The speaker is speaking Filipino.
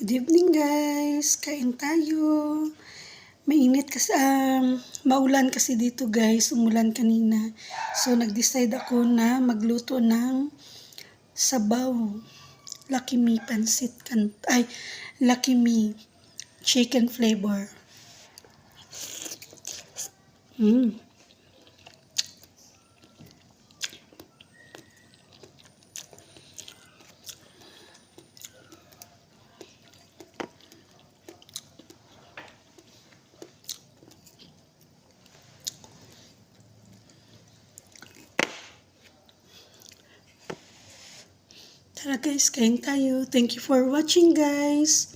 Good evening guys, kain tayo. Mainit kasi, maulan kasi dito guys, umulan kanina. So nag-decide ako na magluto ng sabaw. Lucky Me pansit Lucky Me chicken flavor. Tara guys, kain tayo. Thank you for watching guys.